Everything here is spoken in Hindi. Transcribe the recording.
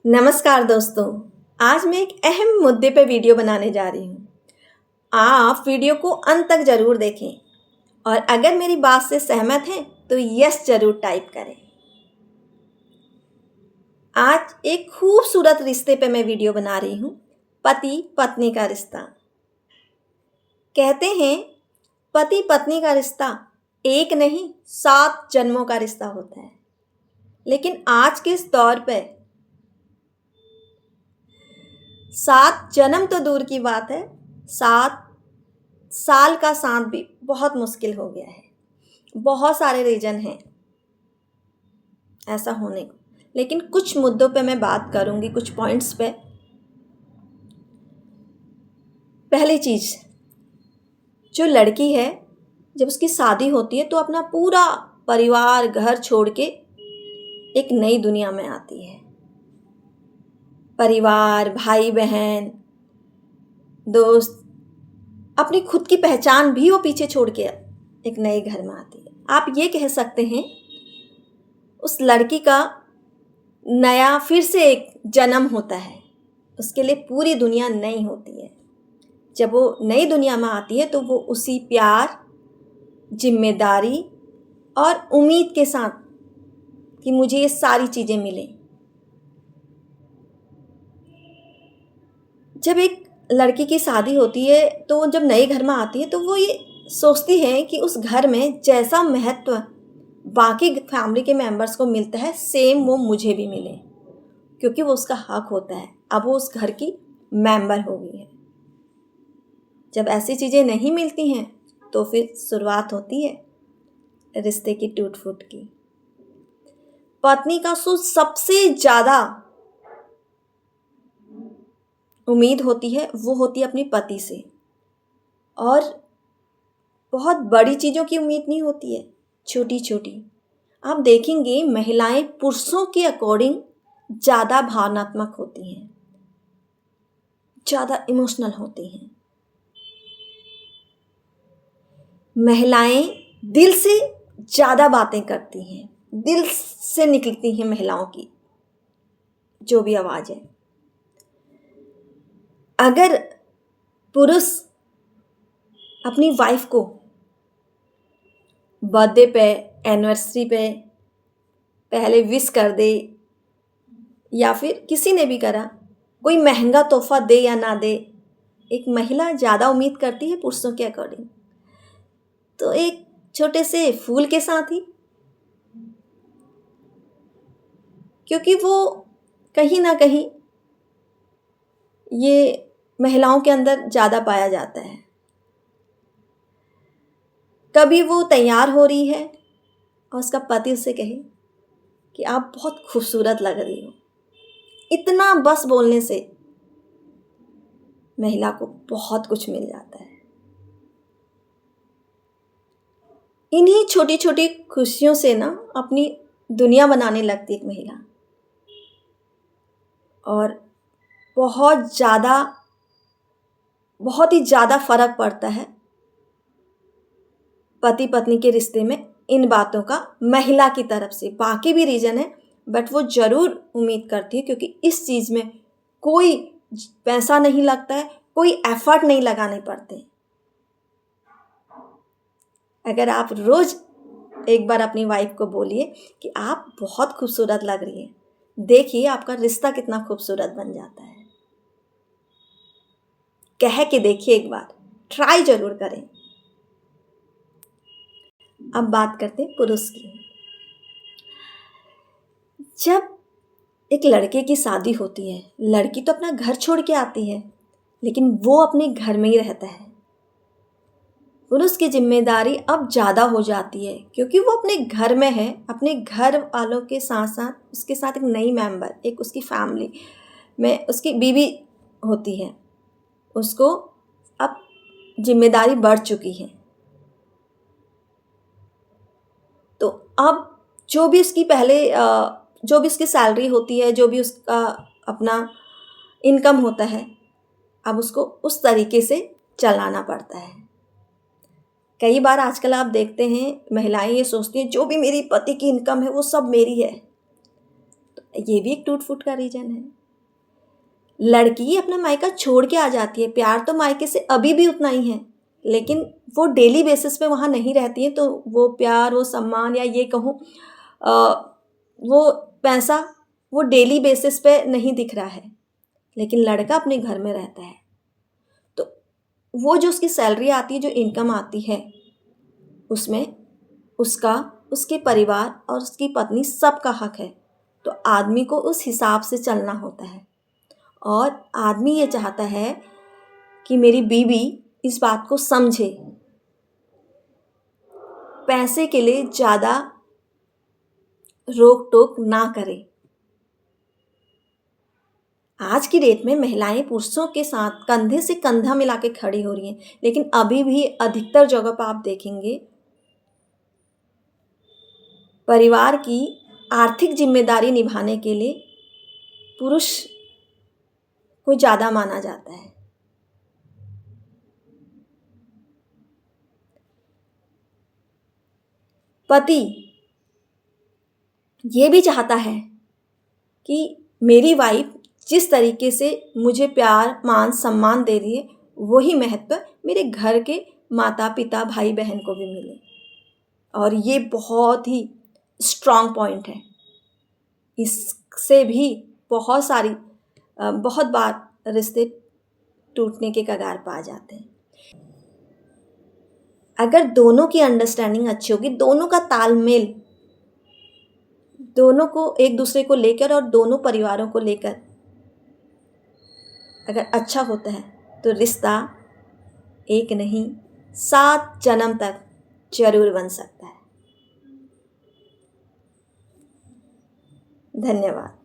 नमस्कार दोस्तों। आज मैं एक अहम मुद्दे पर वीडियो बनाने जा रही हूँ। आप वीडियो को अंत तक ज़रूर देखें और अगर मेरी बात से सहमत हैं तो यस ज़रूर टाइप करें। आज एक खूबसूरत रिश्ते पे मैं वीडियो बना रही हूँ, पति पत्नी का रिश्ता। कहते हैं पति पत्नी का रिश्ता एक नहीं 7 जन्मों का रिश्ता होता है, लेकिन आज के इस दौर पे 7 जन्म तो दूर की बात है, 7 साल का साथ भी बहुत मुश्किल हो गया है। बहुत सारे रीज़न हैं ऐसा होने को, लेकिन कुछ मुद्दों पे मैं बात करूँगी, कुछ पॉइंट्स पे। पहली चीज़, जो लड़की है जब उसकी शादी होती है तो अपना पूरा परिवार घर छोड़ के एक नई दुनिया में आती है। परिवार, भाई बहन, दोस्त, अपनी खुद की पहचान भी वो पीछे छोड़ के एक नए घर में आती है। आप ये कह सकते हैं उस लड़की का नया फिर से एक जन्म होता है। उसके लिए पूरी दुनिया नई होती है। जब वो नई दुनिया में आती है तो वो उसी प्यार, जिम्मेदारी और उम्मीद के साथ कि मुझे ये सारी चीज़ें मिलें। जब एक लड़की की शादी होती है तो जब नए घर में आती है तो वो ये सोचती है कि उस घर में जैसा महत्व बाकी फैमिली के मेंबर्स को मिलता है सेम वो मुझे भी मिले, क्योंकि वो उसका हक होता है। अब वो उस घर की मेंबर हो गई है। जब ऐसी चीज़ें नहीं मिलती हैं तो फिर शुरुआत होती है रिश्ते की टूट फूट की। पत्नी का सबसे ज़्यादा उम्मीद होती है वो होती है अपने पति से, और बहुत बड़ी चीज़ों की उम्मीद नहीं होती है, छोटी छोटी। आप देखेंगे महिलाएं पुरुषों के अकॉर्डिंग ज़्यादा भावनात्मक होती हैं, ज़्यादा इमोशनल होती हैं। महिलाएं दिल से ज़्यादा बातें करती हैं, दिल से निकलती हैं महिलाओं की जो भी आवाज़ है। अगर पुरुष अपनी वाइफ को बर्थडे पे, एनिवर्सरी पे पहले विश कर दे, या फिर किसी ने भी करा, कोई महंगा तोहफा दे या ना दे, एक महिला ज़्यादा उम्मीद करती है पुरुषों के अकॉर्डिंग तो एक छोटे से फूल के साथ ही, क्योंकि वो कहीं ना कहीं ये महिलाओं के अंदर ज़्यादा पाया जाता है। कभी वो तैयार हो रही है और उसका पति उससे कहे कि आप बहुत खूबसूरत लग रही हो, इतना बस बोलने से महिला को बहुत कुछ मिल जाता है। इन्हीं छोटी छोटी खुशियों से ना अपनी दुनिया बनाने लगती है एक महिला, और बहुत ही ज़्यादा फ़र्क पड़ता है पति पत्नी के रिश्ते में इन बातों का महिला की तरफ से। बाकी भी रीज़न है, बट वो ज़रूर उम्मीद करती है, क्योंकि इस चीज़ में कोई पैसा नहीं लगता है, कोई एफर्ट नहीं लगाने पड़ते। अगर आप रोज़ एक बार अपनी वाइफ को बोलिए कि आप बहुत खूबसूरत लग रही है, देखिए आपका रिश्ता कितना खूबसूरत बन जाता है। कह के देखिए, एक बार ट्राई ज़रूर करें। अब बात करते हैं पुरुष की। जब एक लड़के की शादी होती है, लड़की तो अपना घर छोड़ के आती है, लेकिन वो अपने घर में ही रहता है। पुरुष की जिम्मेदारी अब ज़्यादा हो जाती है, क्योंकि वो अपने घर में है, अपने घर वालों के साथ साथ उसके साथ एक नई मेंबर, एक उसकी फैमिली में उसकी बीवी होती है। उसको अब जिम्मेदारी बढ़ चुकी है, तो अब जो भी उसकी जो भी उसकी सैलरी होती है, जो भी उसका अपना इनकम होता है, अब उसको उस तरीके से चलाना पड़ता है। कई बार आजकल आप देखते हैं महिलाएं ये सोचती हैं जो भी मेरी पति की इनकम है वो सब मेरी है। तो ये भी एक टूट फूट का रीज़न है। लड़की अपना मायका छोड़ के आ जाती है, प्यार तो मायके से अभी भी उतना ही है, लेकिन वो डेली बेसिस पे वहाँ नहीं रहती है, तो वो प्यार, वो सम्मान, या ये कहूँ वो पैसा, वो डेली बेसिस पे नहीं दिख रहा है। लेकिन लड़का अपने घर में रहता है, तो वो जो उसकी सैलरी आती है, जो इनकम आती है, उसमें उसका, उसके परिवार और उसकी पत्नी सबका हक है। तो आदमी को उस हिसाब से चलना होता है, और आदमी ये चाहता है कि मेरी बीवी इस बात को समझे, पैसे के लिए ज़्यादा रोक टोक ना करे। आज की डेट में महिलाएं पुरुषों के साथ कंधे से कंधा मिला के खड़ी हो रही हैं, लेकिन अभी भी अधिकतर जगह पर आप देखेंगे परिवार की आर्थिक जिम्मेदारी निभाने के लिए पुरुष को ज़्यादा माना जाता है। पति ये भी चाहता है कि मेरी वाइफ जिस तरीके से मुझे प्यार, मान, सम्मान दे रही है, वही महत्व मेरे घर के माता पिता, भाई बहन को भी मिले। और ये बहुत ही स्ट्रॉन्ग पॉइंट है। इससे भी बहुत बार रिश्ते टूटने के कगार पर आ जाते हैं। अगर दोनों की अंडरस्टैंडिंग अच्छी होगी, दोनों का तालमेल, दोनों को एक दूसरे को लेकर और दोनों परिवारों को लेकर अगर अच्छा होता है, तो रिश्ता एक नहीं 7 जन्म तक जरूर बन सकता है। धन्यवाद।